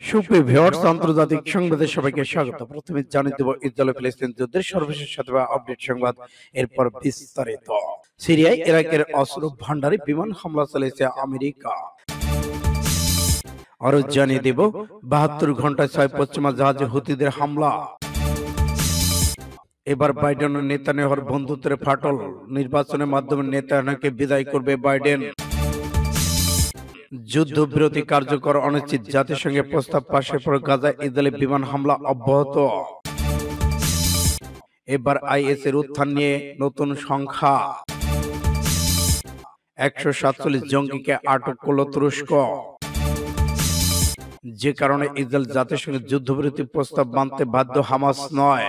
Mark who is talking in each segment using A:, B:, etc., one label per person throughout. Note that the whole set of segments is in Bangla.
A: সুপ্রিয় ভিউয়ার্স, আন্তর্জাতিক সংবাদে সবাইকে স্বাগত। প্রথমে জানিয়ে দেব ইসরায়েল ফিলিস্তিন যুদ্ধের সর্বশেষ সাথে আপডেট সংবাদ, এরপর বিস্তারিত। সিরিয়ায় ইরাকের অস্ত্র ভান্ডারে বিমান হামলা চালিয়েছে আমেরিকা। আরো জানিয়ে দেব 72 ঘন্টায় 6 পশ্চিমা জাহাজে হুতিদের হামলা। এবার বাইডেন ও নেতানিয়াহুর বন্ধুত্বের ফাটল, নির্বাচনের মাধ্যমে নেতানিয়াহুকে বিদায় করবে বাইডেন। যুদ্ধবিরতি কার্যকর অনিশ্চিত, জাতিসংঘের প্রস্তাব পাশের পর গাজায় ইসরায়েলি বিমান হামলা অব্যাহত। এবার আইএস এর উত্থান নিয়ে নতুন সংখ্যা, 147 জঙ্গিকে আটক করল তুরস্ক, যে কারণে ইসরায়েল জাতিসংঘের যুদ্ধবিরতি প্রস্তাব মানতে বাধ্য হামাস নয়।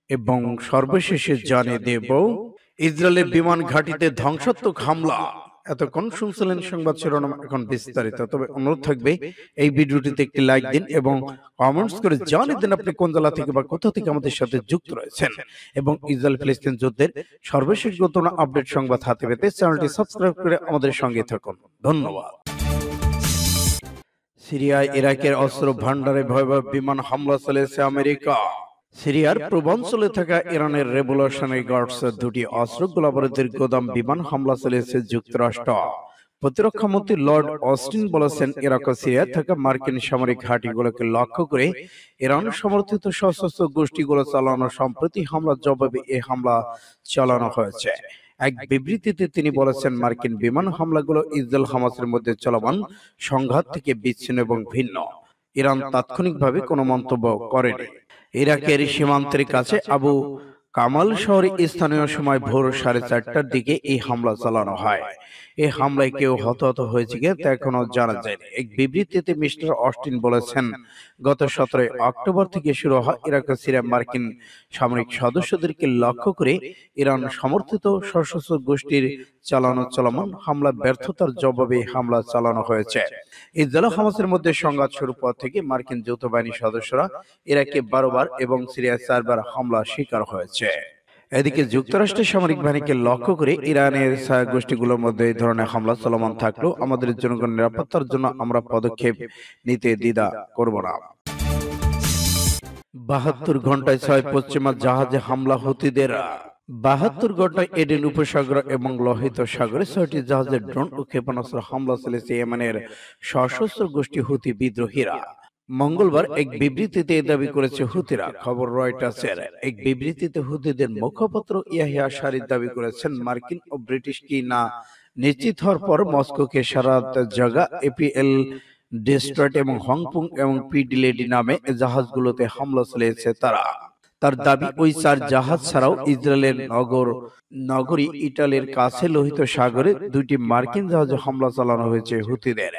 A: এবং সর্বশেষে জানিয়ে দেব ইসরায়েলের বিমান ঘাঁটিতে ধ্বংসাত্মক হামলা। এতক্ষণ শুনছিলেন সংবাদ শিরোনাম, এখন বিস্তারিত। তবে অনুরোধ থাকবে এই ভিডিওটিতে একটি লাইক দিন এবং কমেন্টস করে জানিয়ে দিন আপনি কোন জেলা থেকে বা কোথা থেকে আমাদের সাথে যুক্ত রয়েছেন। এবং ইসরায়েল ফিলিস্তিন যুদ্ধের সর্বশেষ ঘটনা আপডেট সংবাদ হাতে পেতে চ্যানেলটি সাবস্ক্রাইব করে আমাদের সঙ্গে থাকুন। ধন্যবাদ। সিরিয়ায় ইরাকের অস্ত্র ভান্ডারে ভয়াবহ বিমান হামলা চালিয়েছে আমেরিকা। সিরিয়ার পূর্বাঞ্চলে থাকা ইরানের রেভলিউশনারি গার্ডসের দুটি অস্ত্র গোলাবারুদের গোদাম বিমান হামলা চালিয়েছে যুক্তরাষ্ট্র। প্রতিরক্ষা মন্ত্রী লর্ড অস্টিন বলেছেন, ইরাক ও সিরিয়ায় থাকা মার্কিন সামরিক ঘাঁটিগুলোকে লক্ষ্য করে ইরান সমর্থিত সশস্ত্র গোষ্ঠীগুলো চালানো সম্প্রতি হামলার জবাবে এই হামলা চালানো হয়েছে। এক বিবৃতিতে তিনি বলেছেন, মার্কিন বিমান হামলাগুলো ইসরায়েল হামাসের মধ্যে চলমান সংঘাত থেকে বিচ্ছিন্ন এবং ভিন্ন। ইরান তাৎক্ষণিকভাবে কোনো মন্তব্য করেনি। ইরাকের সীমান্তের কাছে আবু কামাল শহরে স্থানীয় সময় ভোর 4:30টার দিকে এই হামলা চালানো হয়। এই হামলায় কেউ হতাহত হয়েছে কিনা তা এখনো জানা যায়নি। এক বিবৃতিতে মিস্টার অস্টিন বলেছেন, গত 17 অক্টোবর থেকে শুরু হয় ইরাক ও সিরিয়া মার্কিন সামরিক সদস্যদেরকে লক্ষ্য করে ইরান সমর্থিত সশস্ত্র গোষ্ঠীর চালানো চলমান হামলা ব্যর্থতার জবাবে হামলা চালানো হয়েছে। ইসরায়েল হামাসের মধ্যে সংঘাত শুরুর পর থেকে মার্কিন যৌথ বাহিনীর সদস্যরা ইরাকে 12 বার এবং সিরিয়ায় 4 বার হামলা শিকার হয়েছে। এদিকে যুক্তরাষ্ট্রের সামরিক বাহিনীকে লক্ষ্য করে ইরানের গোষ্ঠীগুলোর মধ্যে এই ধরনের হামলা চলমান থাকলেও আমাদের জনগণের নিরাপত্তার জন্য আমরা পদক্ষেপ নিতে দ্বিধা করব না। 72 ঘন্টায় 6 পশ্চিমা জাহাজে হামলা হুতিদের। 72 ঘন্টায় এডেন উপসাগর এবং লোহিত সাগরে 6টি জাহাজের ড্রোন ও ক্ষেপণাস্ত্র হামলা চালিয়েছে ইয়েমেনের সশস্ত্র গোষ্ঠী হুতি বিদ্রোহীরা। মঙ্গলবার এক বিবৃতিতে দাবি করেছে হুতিরা। খবর রয়টার্সের। এক বিবৃতিতে হুতিদের মুখপাত্র ইয়াহিয়া শারিদ দাবি করেছেন, মার্কিন ও ব্রিটিশ কি না নিশ্চিত হওয়ার পর মস্কোকে সারাত জাগা, এপিএল ডেস্ট্রয়েট এবং হংকং এবং পিডি লেডি নামে জাহাজগুলোতে হামলা চালিয়েছে তারা। তার দাবি, ওই 4 জাহাজ ছাড়াও ইসরায়েলের নগরী ইটালির কাছে লোহিত সাগরে 2টি মার্কিন জাহাজে হামলা চালানো হয়েছে হুতিদের।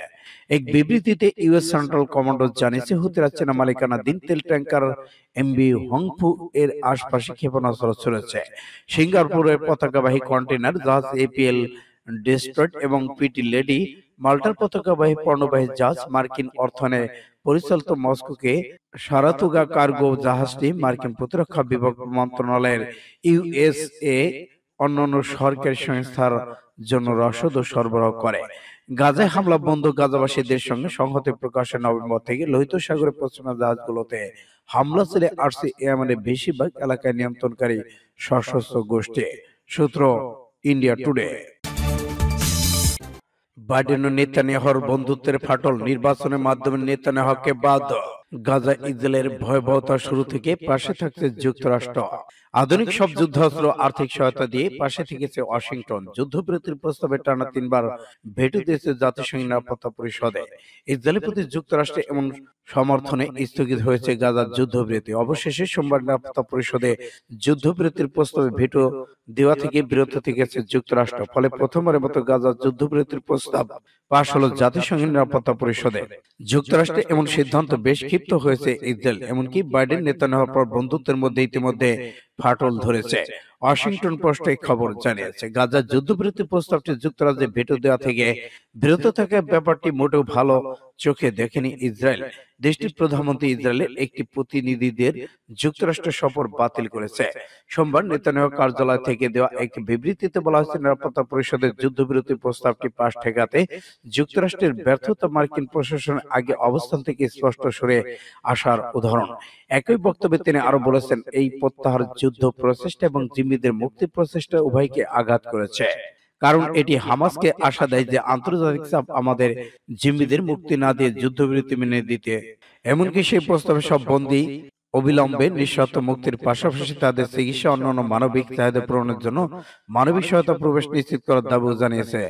A: এক বিবৃতিতে ইউএস সেন্ট্রাল কমান্ড জানিয়েছে, হুতিরা চীনা মালিকানাধীন তেল ট্যাঙ্কার এমভি হংফু এর আশপাশে ক্ষেপণাস্ত্র ছড়েছে। সিঙ্গাপুরের পতাকাবাহী কন্টেইনার জাহাজ এপিএল ডেস্ট্রয়েট এবং পিটি লেডি, মাল্টার পতাকাবাহী পণ্যবাহী জাহাজ মার্কিন অর্থায়নে পরিচালিত মস্কোকে সারাতোগা কার্গো জাহাজটি মার্কিন প্রতিরক্ষা বিভাগ মন্ত্রণালয়ের ইউএসএ অন্যান্য সরকারি সংস্থার জন্য রসদ ও সরবরাহ করে। গাজায় হামলা বন্ধ, গাজাবাসীদের সঙ্গে সংহতি প্রকাশে নভেম্বর থেকে লোহিত সাগরের পশ্চিমা জাহাজগুলোতে হামলা চলে আসছে ইয়েমেনের বেশিরভাগ এলাকায় নিয়ন্ত্রণকারী সশস্ত্র গোষ্ঠী। সূত্র ইন্ডিয়া টুডে। বাইডেন ও নেতানিয়াহুর বন্ধুত্বের ফাটল, নির্বাচনের মাধ্যমে নেতানিয়াহুকে বাদ। গাজা ইসরায়েলের ভয়াবহতা শুরু থেকে পাশে থাকছে যুক্তরাষ্ট্র। আধুনিক সব যুদ্ধাস্ত্র আর্থিক সহায়তা দিয়ে পাশে থেকেছে ওয়াশিংটন। যুদ্ধবিরতির প্রস্তাবে টানা 3 বার ভেটো দিয়েছে জাতিসংঘ নিরাপত্তা পরিষদে। ইসরায়েলের প্রতি যুক্তরাষ্ট্রের এমন সমর্থনে স্থগিত হয়েছে গাজার যুদ্ধবিরতি। অবশেষে সোমবার নিরাপত্তা পরিষদে যুদ্ধবিরতির প্রস্তাবে ভেটো দেওয়া থেকে বিরত থেকেছে যুক্তরাষ্ট্র। ফলে প্রথমবারের মতো গাজার যুদ্ধবিরতির প্রস্তাব পাশ হলো জাতিসংঘের নিরাপত্তা পরিষদে। যুক্তরাষ্ট্রে এমন সিদ্ধান্ত বেশ ক্ষিপ্ত হয়েছে ইসরায়েল। এমনকি বাইডেন নেতানিয়াহুর পর বন্ধুত্বের মধ্যে ইতিমধ্যে ফাটল ধরেছে। ওয়াশিংটন পোস্ট এই খবর জানিয়েছে। গাজার যুদ্ধবিরতি প্রস্তাবটি যুক্তরাজ্যে ভেটো দেওয়া থেকে বিরত থাকার ব্যাপারটি মোটেও ভালো চোখে দেখেনি ইসরায়েল। দেশটির প্রধানমন্ত্রী ইসরায়েলের একটি প্রতিনিধিদের যুক্তরাষ্ট্র সফর বাতিল করেছে। সোমবার নেতানিয়াহু কার্যালয় থেকে দেওয়া এক বিবৃতিতে বলা হয়েছে, নিরাপত্তা পরিষদের যুদ্ধবিরতি প্রস্তাবটি পাশ ঠেকাতে যুক্তরাষ্ট্রের ব্যর্থতা মার্কিন প্রশাসনের আগে অবস্থান থেকে স্পষ্ট সরে আসার উদাহরণ। একই বক্তব্যে তিনি আরো বলেছেন, এই প্রত্যাহার যুদ্ধ প্রচেষ্টা এবং জিম্মিদের মুক্তি প্রচেষ্টা উভয়কে আঘাত করেছে, কারণ এটি হামাসকে আশা দেয় যে আন্তর্জাতিক চাপ আমাদের জিম্মিদের মুক্তি না দিয়ে যুদ্ধবিরতি মেনে দিতে, এমনকি সেই প্রস্তাবে সব বন্দী অবিলম্বে নিঃশর্ত মুক্তির পাশাপাশি তাদের চিকিৎসা অন্যান্য মানবিক চাহিদা পূরণের জন্য মানবিক সহায়তা প্রবেশ নিশ্চিত করার দাবিও জানিয়েছে।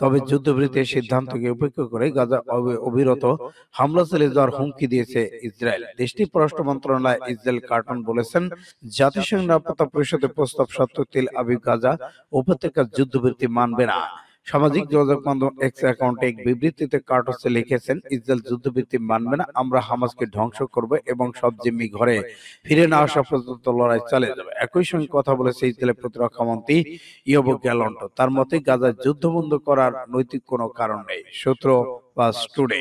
A: তবে যুদ্ধবিরতির সিদ্ধান্তকে উপেক্ষা করে গাজা অবিরত হামলা চালিয়ে যাওয়ার হুমকি দিয়েছে ইসরায়েল। দেশটির পররাষ্ট্র মন্ত্রণালয় ইসরায়েল কার্টন বলেছেন, জাতিসংঘ নিরাপত্তা পরিষদের প্রস্তাব সত্ত্বেও তেল আবিব গাজা উপত্যকার যুদ্ধবিরতি মানবে না। সামাজিক যোগাযোগ মাধ্যম এক্স অ্যাকাউন্টে এক বিবৃতিতে কার্টোসে লিখেছেন, ইসরায়েল যুদ্ধবিরতি মানবে না, আমরা হামাসকে ধ্বংস করব এবং সব জিম্মি ঘরে ফিরে না আসা পর্যন্ত লড়াই চালিয়ে যাবে। একই সঙ্গে কথা বলেছে ইসরায়েলের প্রতিরক্ষা মন্ত্রী ইয়োব গ্যালন্ট। তার মতে গাজায় যুদ্ধ বন্ধ করার নৈতিক কোনো কারণ নেই। সূত্র পাস টুডে।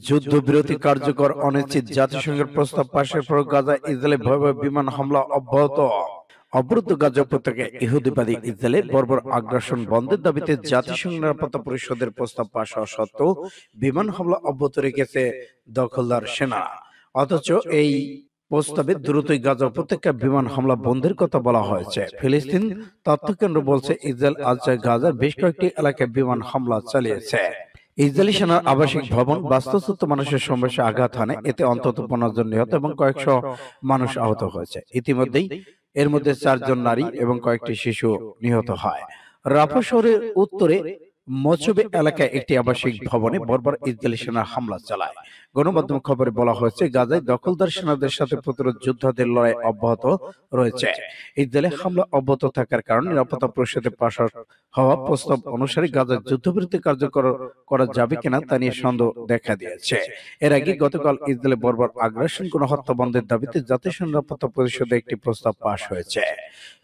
A: যুদ্ধবিরতি কার্যকর অনিশ্চিত, জাতিসংঘের প্রস্তাব পাশের পর গাজায় ইসরায়েলের ভয়াবহ বিমান হামলা অব্যাহত। অবরুদ্ধ গাজা উপত্যকায় ইহুদিবাদী ইসরায়েলের বর্বর আগ্রাসন বন্ধের দাবিতে জাতিসংঘ নিরাপত্তা পরিষদের প্রস্তাব পাশ হওয়া সত্ত্বেও বিমান হামলা অব্যাহত রেখেছে দখলদার সেনা। অথচ এই প্রস্তাবে দ্রুতই গাজা উপত্যকায় বিমান হামলা বন্ধের কথা বলা হয়েছে। ফিলিস্তিন তথ্যকেন্দ্র বলছে, ইসরায়েল আজ গাজার বেশ কয়েকটি এলাকায় বিমান হামলা চালিয়েছে। ইসরায়েলি সেনার আবাসিক ভবন বাস্তুচ্যুত মানুষের সমাবেশে আঘাত হানে, এতে অন্তত 15 জন নিহত এবং কয়েকশো মানুষ আহত হয়েছে। ইতিমধ্যেই এর মধ্যে 4 জন নারী এবং কয়েকটি শিশু নিহত হয়। রাফা শহরের উত্তরে মচবে এলাকায় একটি আবাসিক ভবনে বর্বর ইসরায়েলি সেনা হামলা চালায়। গণমাধ্যম খবরে বলা হয়েছে, গাজায় দখলদার সেনাদের সাথে প্রতিরোধ যোদ্ধাদের লড়াই অব্যাহত রয়েছে। ইসরায়েলে হামলা অব্যাহত থাকার কারণে নিরাপত্তা পরিষদের পাশ হওয়া প্রস্তাব অনুসারে গাজায় যুদ্ধবিরতি কার্যকর করা যাবে কিনা তা নিয়ে সন্দেহ দেখা দিয়েছে। এর আগে গতকাল ইসরায়েলে বর্বর আগ্রাসন গণহত্যা বন্ধের দাবিতে জাতিসংঘ নিরাপত্তা পরিষদে একটি প্রস্তাব পাশ হয়েছে।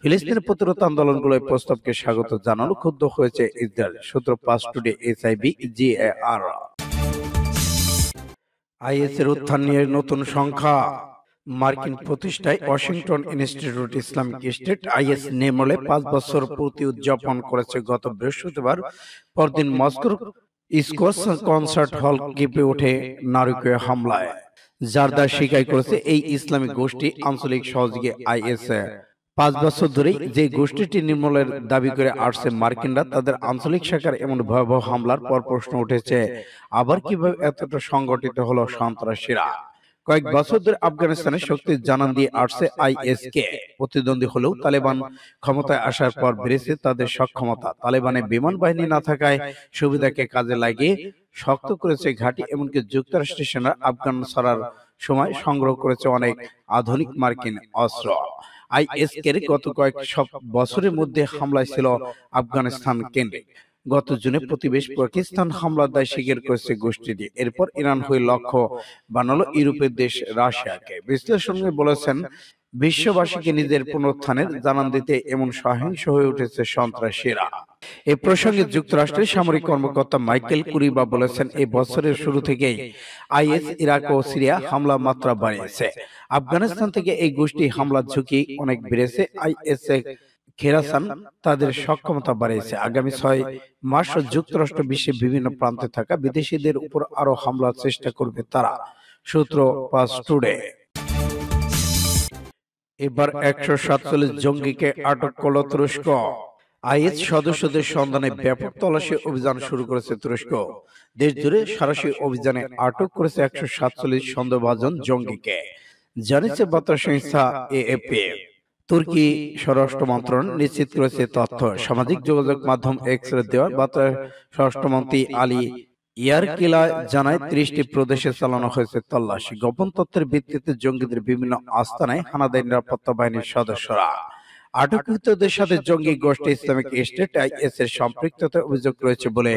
A: ফিলিস্তিনের প্রতিরোধ আন্দোলনগুলো এই প্রস্তাবকে স্বাগত জানানো ক্ষুব্ধ হয়েছে ইসরায়েল। সূত্র পাস টুডে এসআইবি জিএআর। আইএসের উত্থান নিয়ে নতুন সংখ্যা। মার্কিন প্রতিষ্ঠায় Washington institute Islamic State IS নেমলে 5 বছর পূর্তি উদযাপন করেছে গত বৃহস্পতিবার। পরদিন মস্কোর স্কোয়াস কনসার্ট হল কেঁপে ওঠে নারকীয় হামলায়। জারদার স্বীকার করেছে এই ইসলামিক গোষ্ঠী আঞ্চলিক সহযোগী আইএস। 5 বছর ধরেই যে গোষ্ঠীটি নির্মূলের দাবি করে আসছে মার্কিনরা, তাদের আঞ্চলিক শাখার এমন ভয়াবহ হামলার পর প্রশ্ন উঠেছে, আবার কিভাবে এতটা সংগঠিত হলো সন্ত্রাসীরা। কয়েক বছর ধরে আফগানিস্তানের শক্তির জানান দিয়ে আসছে আইএস কে। প্রতিদ্বন্দ্বী হলেও তালেবান ক্ষমতায় আসার পর বেড়েছে তাদের সক্ষমতা। তালেবানের বিমান বাহিনী না থাকায় সুবিধাকে কাজে লাগিয়ে শক্ত করেছে ঘাঁটি, এমনকি যুক্তরাষ্ট্রের সেনা আফগান ছাড়ার সময় সংগ্রহ করেছে অনেক আধুনিক মার্কিন অস্ত্র। আইএস কে গত কয়েক বছরের মধ্যে হামলায় ছিল আফগানিস্তান কেন্দ্রিক। গত জুনে প্রতিবেশী পাকিস্তান হামলার দায় স্বীকার করেছে গোষ্ঠীটি। এরপর ইরান হয়ে লক্ষ্য বানালো ইউরোপের দেশ রাশিয়াকে। বিশ্লেষণে বলেছেন, বিশ্ববাসীকে নিজের পুনরুত্থানের জানান দিতে এমন সহিংস হয়ে উঠেছে সন্ত্রাসীরা। এ প্রসঙ্গে যুক্তরাষ্ট্রের সামরিক কর্মকর্তা মাইকেল কুরিবা বলেছেন, এই বছরের শুরু থেকেই আইএস ইরাক ও সিরিয়া হামলা মাত্রা বাড়িয়েছে। আফগানিস্তান থেকে এই গোষ্ঠী হামলার ঝুঁকি অনেক বেড়েছে। আইএস খেরাসান তাদের সক্ষমতা বাড়িয়েছে। আগামী 6 মাস যুক্তরাষ্ট্র বিশ্বের বিভিন্ন প্রান্তে থাকা বিদেশিদের উপর আরো হামলার চেষ্টা করবে তারা। সূত্র পাস টুডে। এবার 147 জঙ্গিকে আটক করল তুরস্ক। আইএস সদস্যদের সন্ধানে ব্যাপক তল্লাশি অভিযান শুরু করেছে তুরস্ক। দেশ জুড়ে সাঁড়াশি অভিযানে আটক করেছে 147 সন্দেহভাজন জঙ্গিকে, জানিয়েছে বার্তা সংস্থা এএফপি। তুর্কি স্বরাষ্ট্র মন্ত্রণালয় নিশ্চিত করেছে তথ্য। সামাজিক যোগাযোগ মাধ্যম এক্স-রে দেওয়া বার্তা স্বরাষ্ট্রমন্ত্রী আলী ইয়ারকিলা জানায়, 30টি প্রদেশে চালানো হয়েছে তল্লাশি। গোপন তথ্যের ভিত্তিতে জঙ্গিদের বিভিন্ন আস্তানায় হানা দেয় নিরাপত্তা বাহিনীর সদস্যরা। আটককৃতদের সাথে জঙ্গি গোষ্ঠী ইসলামিক স্টেট আইএস এর সম্পৃক্ততার অভিযোগ রয়েছে বলে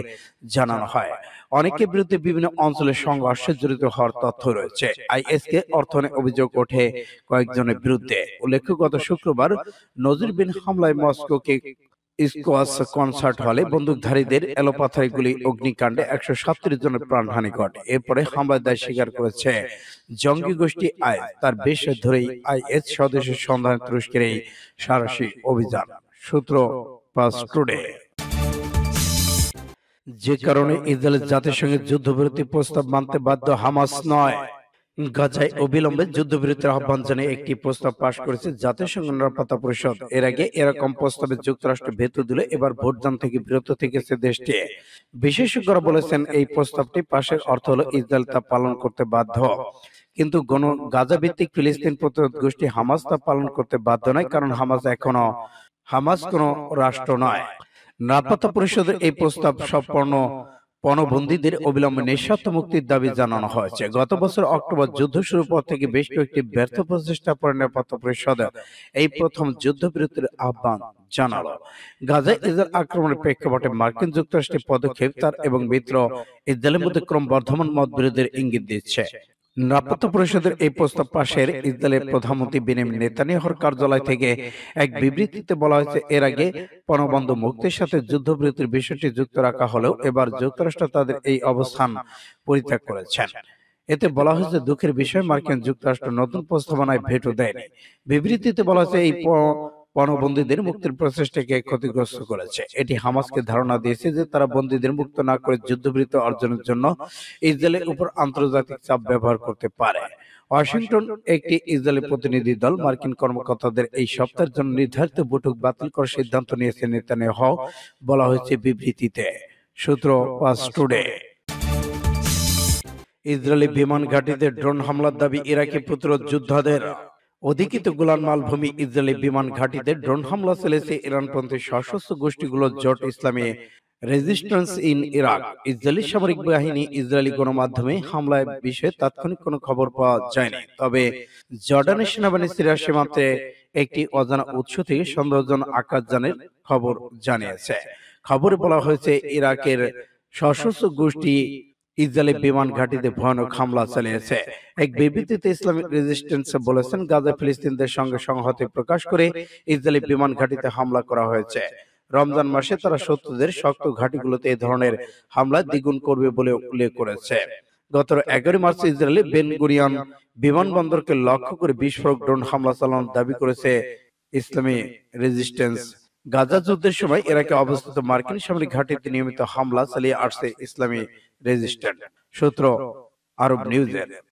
A: জানানো হয়। অনেকের বিরুদ্ধে বিভিন্ন অঞ্চলে সংঘর্ষে জড়িত হওয়ার তথ্য রয়েছে। আইএস কে অর্থায়নের অভিযোগ ওঠে কয়েকজনের বিরুদ্ধে। উল্লেখ্য, গত শুক্রবার নজিরবিহীন হামলায় মস্কোকে স্কোয়াশ কনসার্ট হলে বন্দুকধারীদের এলোপাথারি গুলি অগ্নিকাণ্ডে 137 জনের প্রাণহানি ঘটে। এরপরে হামলার দায় স্বীকার করেছে জঙ্গি গোষ্ঠী আইএস। তার বেশ ধরেই আইএস সদস্যের সন্ধানে তুরস্কের এই সাহসী অভিযান। সূত্র পাস টুডে। যে কারণে ইসরায়েল জাতিসংঘের যুদ্ধবিরতি প্রস্তাব মানতে বাধ্য হামাস নয়। গাজায় অবিলম্বে যুদ্ধবিরতির আহ্বান জানিয়ে একটি প্রস্তাব পাশ করেছে জাতিসংঘ নিরাপত্তা পরিষদ। এর আগে এরকম প্রস্তাবে যুক্তরাষ্ট্র ভেটো দিলে এবার ভোটদান থেকে বিরত থেকেছে দেশটি। বিশেষজ্ঞরা বলেছেন এই প্রস্তাবটি পাশের অর্থ হলো ইসরায়েল তা পালন করতে বাধ্য, কিন্তু গাজা ভিত্তিক ফিলিস্তিন প্রতিরোধ গোষ্ঠী হামাস তা পালন করতে বাধ্য নয়, কারণ হামাস কোনো রাষ্ট্র নয়। নিরাপত্তা পরিষদের এই প্রস্তাব সব পণবন্দীদের অবিলম্বে নিঃশর্ত মুক্তির দাবি জানানো হয়েছে। গত বছর অক্টোবর যুদ্ধ শুরুর পর থেকে বেশ কয়েকটি ব্যর্থ প্রচেষ্টা পরে নিরাপত্তা পরিষদ এই প্রথম যুদ্ধবিরতির আহ্বান জানালো। গাজায় ইসরায়েল আক্রমণের প্রেক্ষাপটে মার্কিন যুক্তরাষ্ট্রের পদক্ষেপ তার এবং মিত্র ইসরায়েলের মধ্যে ক্রমবর্ধমান মতবিরোধের ইঙ্গিত দিচ্ছে। নিরাপত্তা পরিষদের এই প্রস্তাব পাশের ইসরায়েলের প্রধানমন্ত্রী বেনিয়ামিন নেতানিয়াহুর কার্যালয় থেকে এক বিবৃতিতে বলা হয়েছে, এর আগে পণবন্ধ মুক্তির সাথে যুদ্ধবিরতির বিষয়টি যুক্ত রাখা হলেও এবার যুক্তরাষ্ট্র তাদের এই অবস্থান পরিত্যাগ করেছেন। এতে বলা হয়েছে, দুঃখের বিষয় মার্কিন যুক্তরাষ্ট্র নতুন প্রস্তাবনায় ভেটো দেয়নি। বিবৃতিতে বলা হয়েছে, এই পণবন্দীদের মুক্তির প্রচেষ্টাকে ক্ষতিগ্রস্ত করেছে। এটি হামাসকে ধারণা দিয়েছে যে তারা বন্দীদের মুক্ত না করে যুদ্ধবিরতি অর্জনের জন্য ইসরায়েলের উপর আন্তর্জাতিক চাপ ব্যবহার করতে পারে। ওয়াশিংটন একটি ইসরায়েলি প্রতিনিধি দল মার্কিন কর্মকর্তাদের এই সপ্তাহের জন্য নির্ধারিত বৈঠক বাতিল করার সিদ্ধান্ত নিয়েছে নেতানিয়াহু, বলা হয়েছে বিবৃতিতে। সূত্র পাস টুডে। ইসরায়েলি বিমান ঘাঁটিতে ড্রোন হামলার দাবি ইরাকি প্রতিরোধ যোদ্ধাদের। অধিকৃত গোলান মালভূমি ইসরায়েলি বিমান ঘাঁটিতে ড্রোন হামলা চালিয়েছে ইরানপন্থী সশস্ত্র গোষ্ঠীগুলোর জোট ইসলামী রেজিস্ট্যান্স ইন ইরাক। ইসরায়েলি সামরিক বাহিনী ইসরায়েলি গণমাধ্যমে হামলার বিষয়ে তাৎক্ষণিক কোনো খবর পাওয়া যায়নি। তবে জর্ডানের সেনাবাহিনী সিরিয়া সীমান্তে একটি অজানা উৎস থেকে সন্দেহজনক আকাশযানের খবর জানিয়েছে। খবরে বলা হয়েছে, ইরাকের সশস্ত্র গোষ্ঠী ইসরায়েলি বিমান ঘাঁটিতে ভয়ানক হামলা চালিয়েছে। এক বিবৃতিতে ইসলামিক রেজিস্ট্যান্স বলেছেন, গাজা ফিলিস্তিনদের সঙ্গে সংহতি প্রকাশ করে ইসরায়েলি বিমান ঘাঁটিতে হামলা করা হয়েছে। রমজান মাসে তারা শত্রুদের শক্ত ঘাঁটিগুলোতে এই ধরনের হামলা দ্বিগুণ করবে বলে উল্লেখ করেছে। গত 11 মার্চ ইসরায়েলি বেন গুরিয়ন বিমানবন্দরকে লক্ষ্য করে বিস্ফোরক ড্রোন হামলা চালানোর দাবি করেছে ইসলামী রেজিস্ট্যান্স। গাজা যুদ্ধের সময় ইরাকে অবস্থিত মার্কিন সামরিক ঘাঁটিতে নিয়মিত হামলা চালিয়ে আসছে ইসলামী রেজিস্ট্যান্স। সূত্র আরব নিউজের।